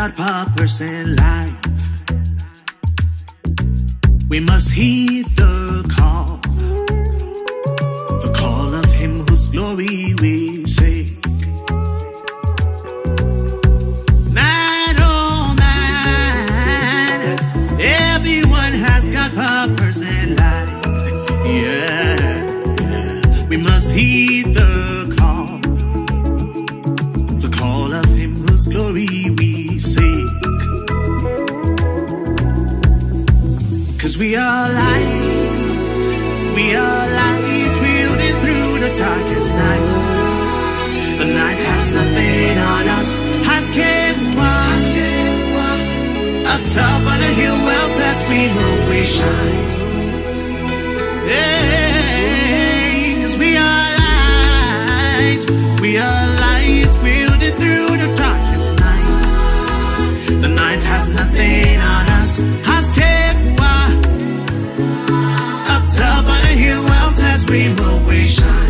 got purpose in life. We must heed the call of him whose glory we seek. Man, oh man, everyone has got purpose in life. Yeah, we must heed the call of him whose glory we seek. 'Cause we are light, wielding through the darkest night. The night has nothing on us. Haske, up top on the hill, well set, we move, we shine. Hey, 'cause we are light, wielding through the darkest night. The night has nothing on us. Haske, up top on the hill, well set, we move, we shine.